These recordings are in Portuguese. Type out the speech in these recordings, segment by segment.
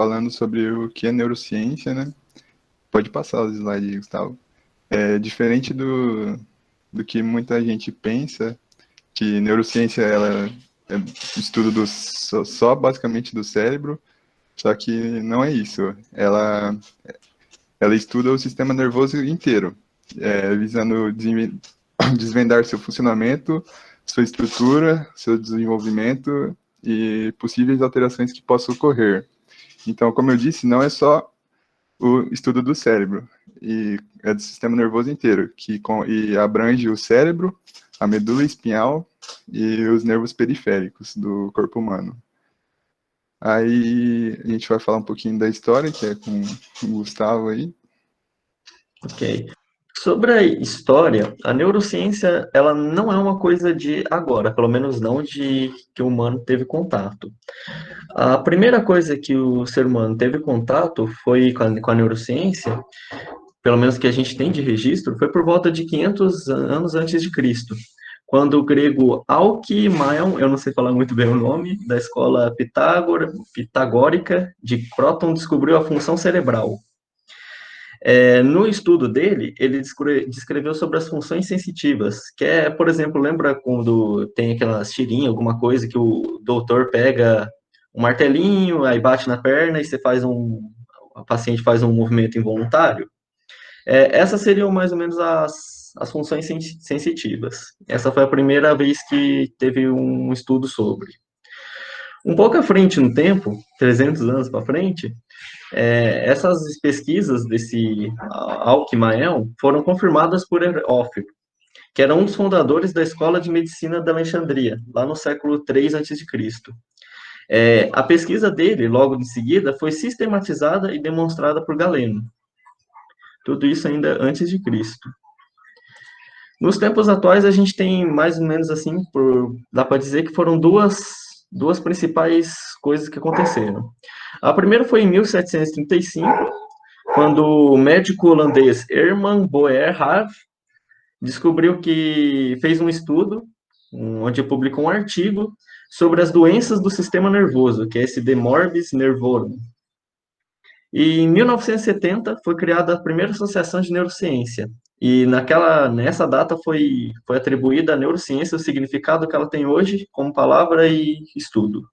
falando sobre o que é neurociência, né? Pode passar os slides aí, Gustavo. É diferente do que muita gente pensa, que neurociência ela é estudo só basicamente do cérebro, só que não é isso. Ela estuda o sistema nervoso inteiro, visando desvendar seu funcionamento, sua estrutura, seu desenvolvimento e possíveis alterações que possam ocorrer. Então, como eu disse, não é só o estudo do cérebro, e é do sistema nervoso inteiro, e abrange o cérebro, a medula espinhal e os nervos periféricos do corpo humano. Aí a gente vai falar um pouquinho da história, que é com o Gustavo aí. Ok. Sobre a história, a neurociência, ela não é uma coisa de agora, pelo menos não de que o humano teve contato. A primeira coisa que o ser humano teve contato foi com a neurociência, pelo menos que a gente tem de registro, foi por volta de 500 anos antes de Cristo, quando o grego Alquimaion, eu não sei falar muito bem o nome, da escola pitagórica de Croton, descobriu a função cerebral. No estudo dele, ele descreveu sobre as funções sensitivas, que é, por exemplo, lembra quando tem aquelas tirinhas, alguma coisa que o doutor pega um martelinho, aí bate na perna e a paciente faz um movimento involuntário? Essas seriam mais ou menos as funções sensitivas. Essa foi a primeira vez que teve um estudo sobre. Um pouco à frente no tempo, 300 anos para frente, essas pesquisas desse Alquimael foram confirmadas por Herófilo, que era um dos fundadores da Escola de Medicina da Alexandria, lá no século 3 a.C. A pesquisa dele, logo em seguida, foi sistematizada e demonstrada por Galeno. Tudo isso ainda antes de Cristo. Nos tempos atuais, a gente tem mais ou menos assim, dá para dizer que foram duas principais coisas que aconteceram. A primeira foi em 1735, quando o médico holandês Herman Boerhaave descobriu que fez um estudo, onde publicou um artigo sobre as doenças do sistema nervoso, que é esse De Morbis Nervorum. E em 1970 foi criada a primeira associação de neurociência. E nessa data foi atribuída à neurociência o significado que ela tem hoje como palavra e estudo.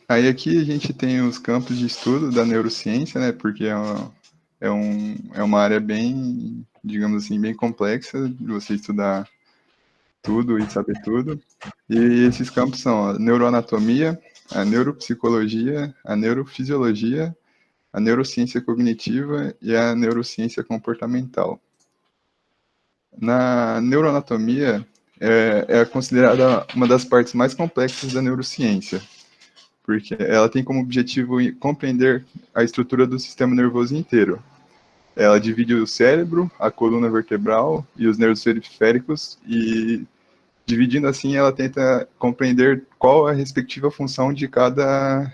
Aí aqui a gente tem os campos de estudo da neurociência, né? Porque é uma área bem, digamos assim, bem complexa de você estudar tudo e saber tudo. E esses campos são a neuroanatomia, a neuropsicologia, a neurofisiologia, a neurociência cognitiva e a neurociência comportamental. Na neuroanatomia, é considerada uma das partes mais complexas da neurociência, porque ela tem como objetivo compreender a estrutura do sistema nervoso inteiro. Ela divide o cérebro, a coluna vertebral e os nervos periféricos, e dividindo assim, ela tenta compreender qual a respectiva função de cada,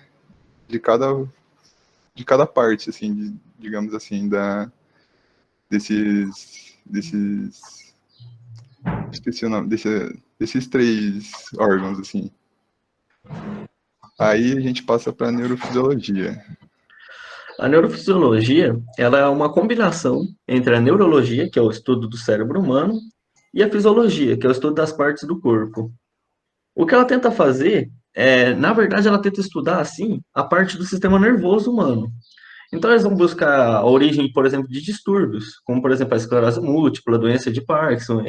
de cada parte, assim, digamos assim, desses esqueci o nome, desses três órgãos, assim. Aí a gente passa para a neurofisiologia. A neurofisiologia, ela é uma combinação entre a neurologia, que é o estudo do cérebro humano, e a fisiologia, que é o estudo das partes do corpo. O que ela tenta fazer na verdade, ela tenta estudar, assim, a parte do sistema nervoso humano. Então, eles vão buscar a origem, por exemplo, de distúrbios, como, por exemplo, a esclerose múltipla, a doença de Parkinson,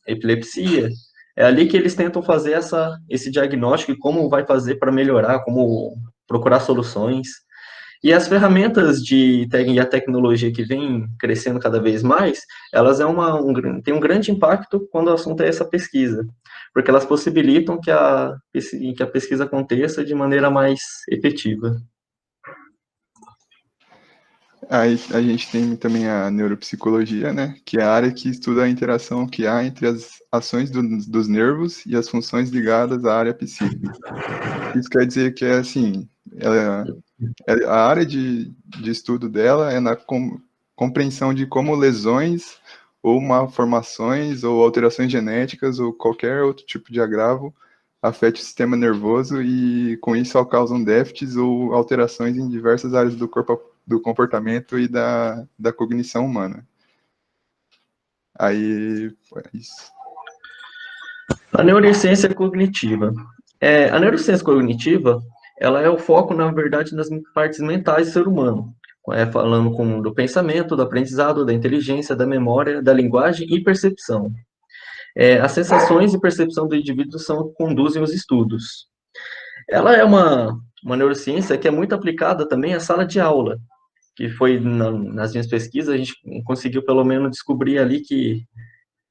epilepsia. É ali que eles tentam fazer esse diagnóstico e como vai fazer para melhorar, como procurar soluções. E as ferramentas e a tecnologia que vem crescendo cada vez mais, elas têm um grande impacto quando o assunto é essa pesquisa, porque elas possibilitam que a pesquisa aconteça de maneira mais efetiva. Aí a gente tem também a neuropsicologia, né, que é a área que estuda a interação que há entre as ações dos nervos e as funções ligadas à área psíquica. Isso quer dizer que assim, a área de estudo dela é na compreensão de como lesões ou malformações ou alterações genéticas ou qualquer outro tipo de agravo afete o sistema nervoso e, com isso, causam déficits ou alterações em diversas áreas do corpo, do comportamento e da cognição humana. Aí, é isso. A neurociência cognitiva. A neurociência cognitiva, ela é o foco, na verdade, nas partes mentais do ser humano, falando do pensamento, do aprendizado, da inteligência, da memória, da linguagem e percepção. As sensações e percepção do indivíduo conduzem os estudos. Ela é uma neurociência que é muito aplicada também à sala de aula, que foi nas minhas pesquisas, a gente conseguiu pelo menos descobrir ali que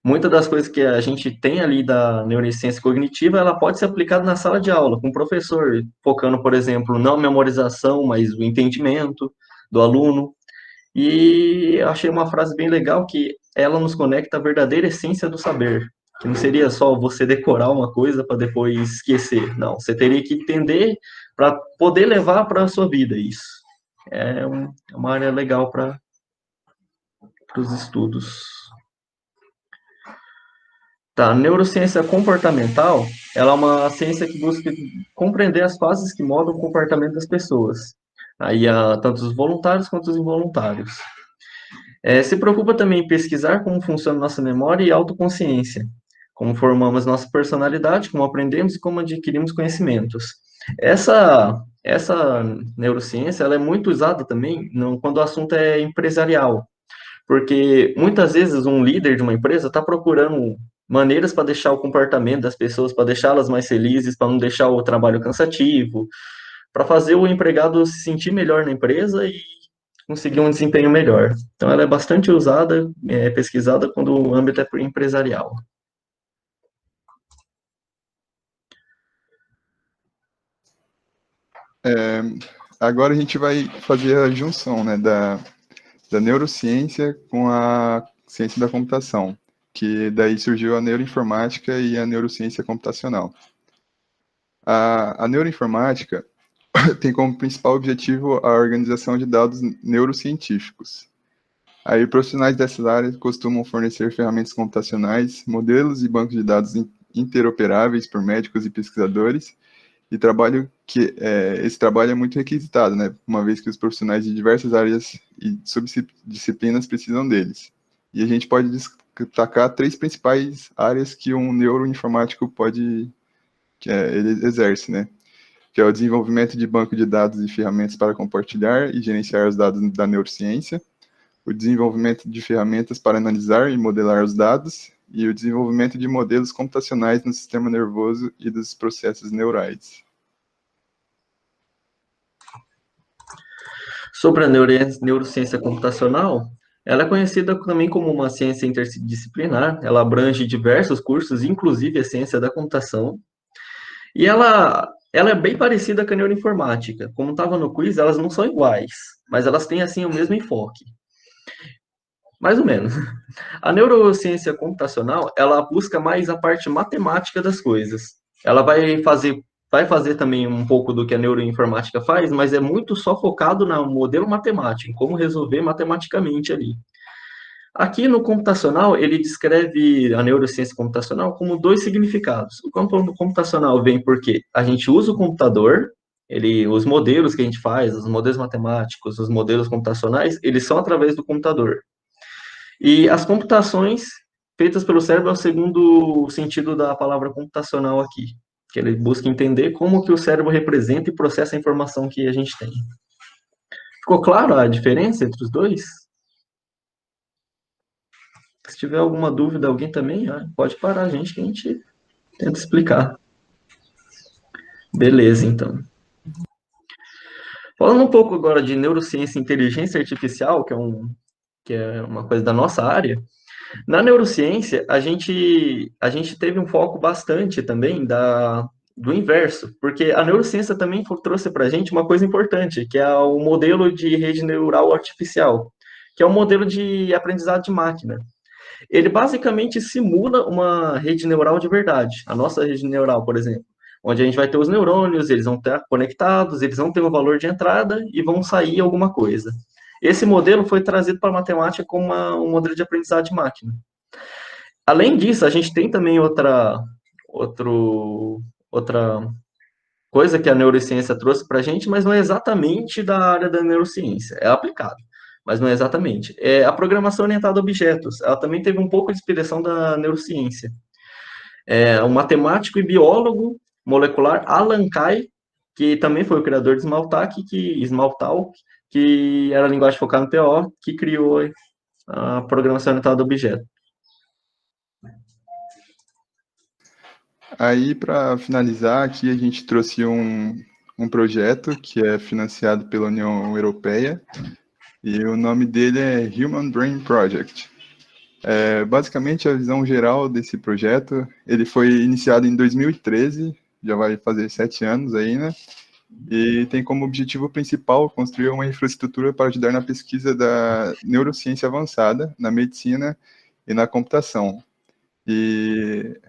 muitas das coisas que a gente tem ali da neurociência cognitiva, ela pode ser aplicada na sala de aula, com o professor, focando, por exemplo, não a memorização, mas o entendimento do aluno. E eu achei uma frase bem legal que ela nos conecta à verdadeira essência do saber, que não seria só você decorar uma coisa para depois esquecer. Não, você teria que entender para poder levar para a sua vida isso. É uma área legal para os estudos. Tá, neurociência comportamental, ela é uma ciência que busca compreender as fases que moldam o comportamento das pessoas. Aí, tanto os voluntários quanto os involuntários. Se preocupa também em pesquisar como funciona nossa memória e autoconsciência, como formamos nossa personalidade, como aprendemos e como adquirimos conhecimentos. Essa neurociência, ela é muito usada também quando o assunto é empresarial, porque muitas vezes um líder de uma empresa está procurando maneiras para deixar o comportamento das pessoas, para deixá-las mais felizes, para não deixar o trabalho cansativo, para fazer o empregado se sentir melhor na empresa e conseguir um desempenho melhor. Então, ela é bastante usada, pesquisada quando o âmbito é empresarial. Agora a gente vai fazer a junção, né, da neurociência com a ciência da computação, que daí surgiu a neuroinformática e a neurociência computacional. A neuroinformática tem como principal objetivo a organização de dados neurocientíficos. Aí, profissionais dessas áreas costumam fornecer ferramentas computacionais, modelos e bancos de dados interoperáveis por médicos e pesquisadores, e esse trabalho é muito requisitado, né, uma vez que os profissionais de diversas áreas e subdisciplinas precisam deles. E a gente pode destacar 3 principais áreas que um neuroinformático ele exerce, né, que é o desenvolvimento de banco de dados e ferramentas para compartilhar e gerenciar os dados da neurociência, o desenvolvimento de ferramentas para analisar e modelar os dados, e o desenvolvimento de modelos computacionais no sistema nervoso e dos processos neurais. Sobre a neurociência computacional, ela é conhecida também como uma ciência interdisciplinar, ela abrange diversos cursos, inclusive a ciência da computação, e ela é bem parecida com a neuroinformática. Como estava no quiz, elas não são iguais, mas elas têm, assim, o mesmo enfoque. Mais ou menos. A neurociência computacional, ela busca mais a parte matemática das coisas. Ela vai fazer também um pouco do que a neuroinformática faz, mas é muito só focado no modelo matemático, em como resolver matematicamente ali. Aqui no computacional, ele descreve a neurociência computacional como 2 significados. O campo computacional vem porque a gente usa o computador, os modelos que a gente faz, os modelos matemáticos, os modelos computacionais, eles são através do computador. E as computações feitas pelo cérebro é o segundo sentido da palavra computacional aqui, que ele busca entender como que o cérebro representa e processa a informação que a gente tem. Ficou claro a diferença entre os dois? Se tiver alguma dúvida, alguém também, pode parar a gente que a gente tenta explicar. Beleza, então. Falando um pouco agora de neurociência e inteligência artificial, que é uma coisa da nossa área, na neurociência, a gente teve um foco bastante também do inverso, porque a neurociência também trouxe para a gente uma coisa importante, que é o modelo de rede neural artificial, que é um modelo de aprendizado de máquina. Ele basicamente simula uma rede neural de verdade, a nossa rede neural, por exemplo, onde a gente vai ter os neurônios, eles vão estar conectados, eles vão ter um valor de entrada e vão sair alguma coisa. Esse modelo foi trazido para a matemática como um modelo de aprendizado de máquina. Além disso, a gente tem também outra coisa que a neurociência trouxe para a gente, mas não é exatamente da área da neurociência, é aplicado, mas não é exatamente. É a programação orientada a objetos, ela também teve um pouco de inspiração da neurociência. É um matemático e biólogo molecular, Alan Kay, que também foi o criador de Smalltalk, que era a linguagem focada no PO, que criou a programação orientada a objetos. Aí, para finalizar, aqui a gente trouxe um projeto que é financiado pela União Europeia e o nome dele é Human Brain Project. Basicamente, a visão geral desse projeto, ele foi iniciado em 2013, já vai fazer 7 anos aí, né? E tem como objetivo principal construir uma infraestrutura para ajudar na pesquisa da neurociência avançada, na medicina e na computação. E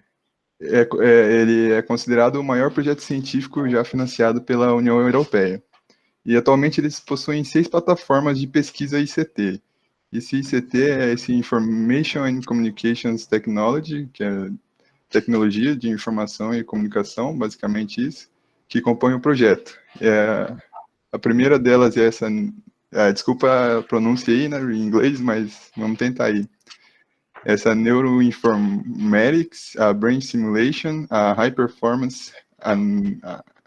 ele é considerado o maior projeto científico já financiado pela União Europeia. E atualmente eles possuem 6 plataformas de pesquisa ICT. Esse ICT é esse Information and Communications Technology, que é tecnologia de informação e comunicação, basicamente isso, que compõe o projeto. A primeira delas é essa, desculpa a pronúncia aí, né, em inglês, mas vamos tentar aí. Essa Neuroinformatics, a Brain Simulation, a High Performance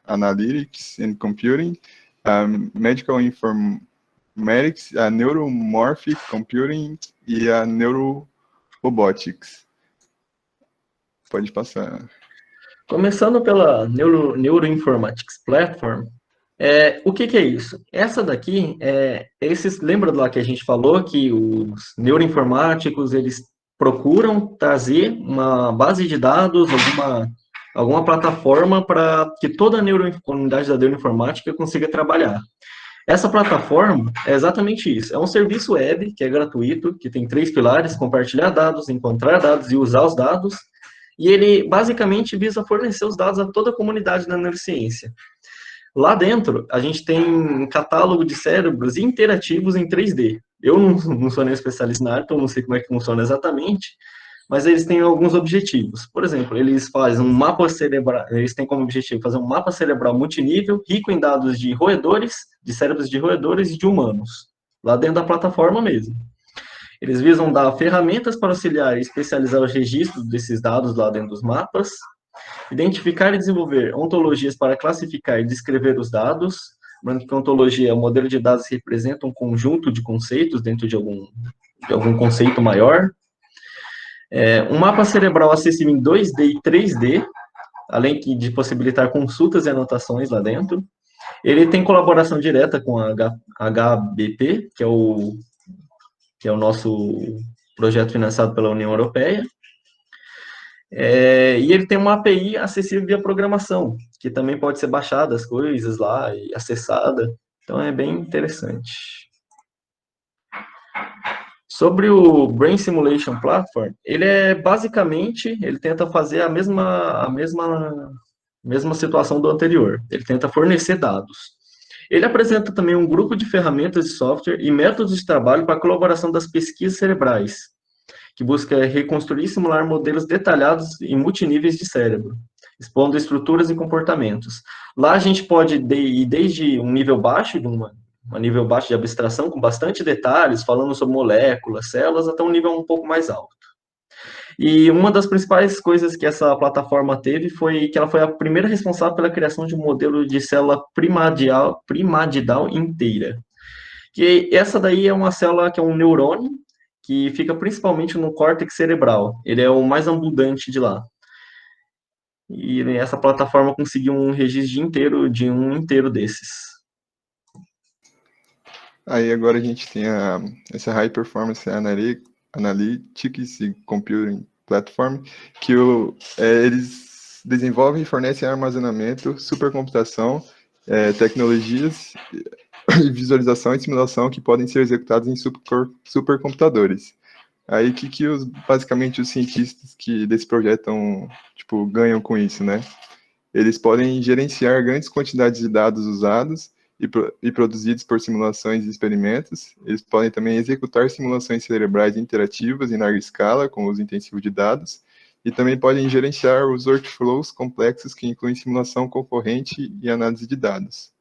Analytics and Computing, a Medical Informatics, a Neuromorphic Computing e a Neurorobotics. Pode passar. Começando pela Neuroinformatics Platform, o que é isso? Essa daqui, lembra lá que a gente falou que os neuroinformáticos, eles procuram trazer uma base de dados, alguma plataforma para que toda a comunidade da neuroinformática consiga trabalhar. Essa plataforma é exatamente isso. É um serviço web que é gratuito, que tem 3 pilares: compartilhar dados, encontrar dados e usar os dados. E ele basicamente visa fornecer os dados a toda a comunidade da neurociência. Lá dentro, a gente tem um catálogo de cérebros interativos em 3D. Eu não sou nem especialista na área, então não sei como é que funciona exatamente, mas eles têm alguns objetivos. Por exemplo, eles fazem um mapa cerebral, eles têm como objetivo fazer um mapa cerebral multinível, rico em dados de roedores, de cérebros de roedores e de humanos, lá dentro da plataforma mesmo. Eles visam dar ferramentas para auxiliar e especializar os registros desses dados lá dentro dos mapas, identificar e desenvolver ontologias para classificar e descrever os dados. Lembrando que a ontologia é um modelo de dados que representa um conjunto de conceitos dentro de algum conceito maior. Um mapa cerebral acessível em 2D e 3D, além de possibilitar consultas e anotações lá dentro. Ele tem colaboração direta com a HBP, que é o nosso projeto financiado pela União Europeia. E ele tem uma API acessível via programação, que também pode ser baixada as coisas lá e acessada. Então é bem interessante. Sobre o Brain Simulation Platform, ele ele tenta fazer a mesma situação do anterior. Ele tenta fornecer dados. Ele apresenta também um grupo de ferramentas de software e métodos de trabalho para a colaboração das pesquisas cerebrais, que busca reconstruir e simular modelos detalhados em multiníveis de cérebro, expondo estruturas e comportamentos. Lá a gente pode ir desde um nível baixo, um nível baixo de abstração, com bastante detalhes, falando sobre moléculas, células, até um nível um pouco mais alto. E uma das principais coisas que essa plataforma teve foi que ela foi a primeira responsável pela criação de um modelo de célula primadidal inteira. Que essa daí é uma célula que é um neurônio, que fica principalmente no córtex cerebral. Ele é o mais abundante de lá. E essa plataforma conseguiu um registro de um inteiro desses. Aí agora a gente tem essa High Performance Analytics e Computing Platform, que eles desenvolvem e fornecem armazenamento, supercomputação, tecnologias e visualização e simulação que podem ser executados em supercomputadores. Aí basicamente os cientistas desse projeto ganham com isso, né? Eles podem gerenciar grandes quantidades de dados usados e produzidos por simulações e experimentos. Eles podem também executar simulações cerebrais interativas em larga escala, com uso intensivo de dados, e também podem gerenciar os workflows complexos que incluem simulação concorrente e análise de dados.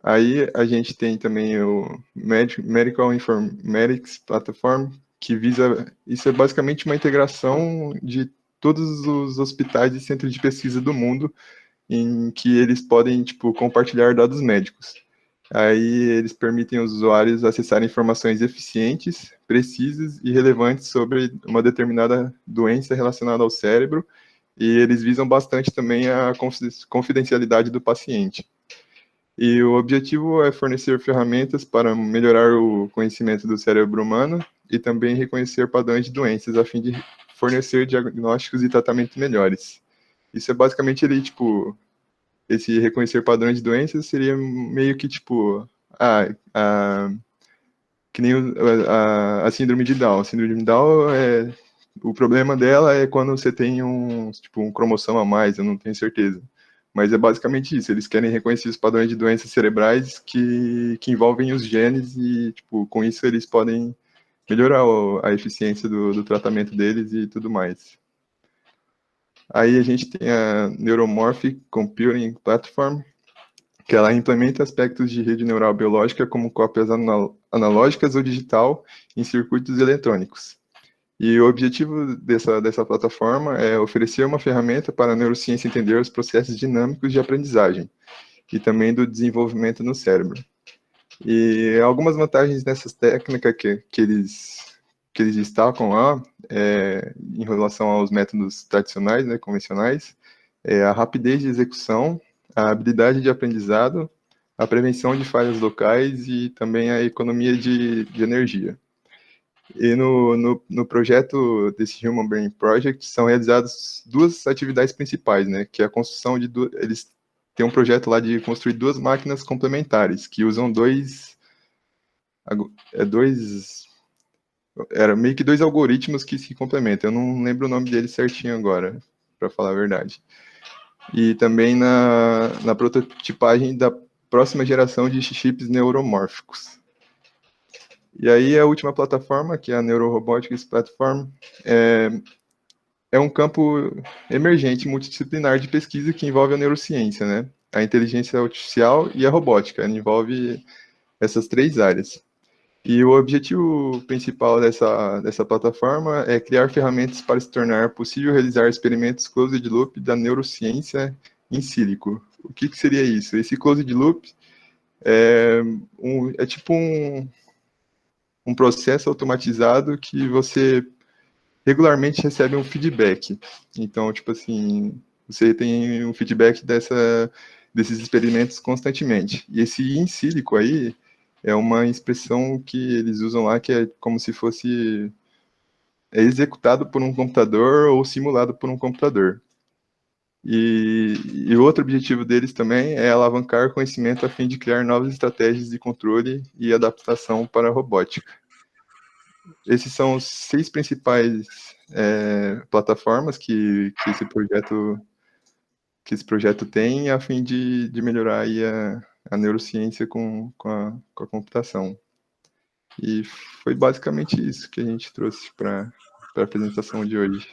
Aí a gente tem também o Medical Informatics Platform, que visa, isso é basicamente uma integração de todos os hospitais e centros de pesquisa do mundo, em que eles podem, tipo, compartilhar dados médicos. Aí eles permitem aos usuários acessar informações eficientes, precisas e relevantes sobre uma determinada doença relacionada ao cérebro, e eles visam bastante também a confidencialidade do paciente. E o objetivo é fornecer ferramentas para melhorar o conhecimento do cérebro humano e também reconhecer padrões de doenças, a fim de fornecer diagnósticos e tratamentos melhores. Isso é basicamente ele, tipo, esse reconhecer padrões de doenças seria meio que, tipo, que nem a síndrome de Down. A síndrome de Down o problema dela é quando você tem um cromossomo a mais, eu não tenho certeza. Mas é basicamente isso, eles querem reconhecer os padrões de doenças cerebrais que envolvem os genes e, tipo, com isso eles podem melhorar a eficiência do tratamento deles e tudo mais. Aí a gente tem a Neuromorphic Computing Platform, que ela implementa aspectos de rede neural biológica como cópias analógicas ou digital em circuitos eletrônicos. E o objetivo dessa plataforma é oferecer uma ferramenta para a neurociência entender os processos dinâmicos de aprendizagem e também do desenvolvimento no cérebro. E algumas vantagens dessas técnicas que eles destacam lá, em relação aos métodos tradicionais, né, convencionais, é a rapidez de execução, a habilidade de aprendizado, a prevenção de falhas locais e também a economia de energia. E no projeto desse Human Brain Project são realizadas duas atividades principais, né? Que é a construção de eles têm um projeto lá de construir duas máquinas complementares que usam dois era meio que dois algoritmos que se complementam. Eu não lembro o nome deles certinho agora, para falar a verdade. E também na prototipagem da próxima geração de chips neuromórficos. E aí a última plataforma, que é a Neurorobotics Platform, é um campo emergente multidisciplinar de pesquisa que envolve a neurociência, né? A inteligência artificial e a robótica. Ela envolve essas três áreas. E o objetivo principal dessa plataforma é criar ferramentas para se tornar possível realizar experimentos closed loop da neurociência em sílico. O que seria isso? Esse closed loop é tipo um processo automatizado que você regularmente recebe um feedback. Então, tipo assim, você tem um feedback desses experimentos constantemente. E esse in silico aí é uma expressão que eles usam lá que é como se fosse executado por um computador ou simulado por um computador. E o outro objetivo deles também é alavancar conhecimento a fim de criar novas estratégias de controle e adaptação para a robótica. Esses são os 6 principais plataformas que esse projeto tem a fim de melhorar aí a neurociência com a computação. E foi basicamente isso que a gente trouxe para a apresentação de hoje.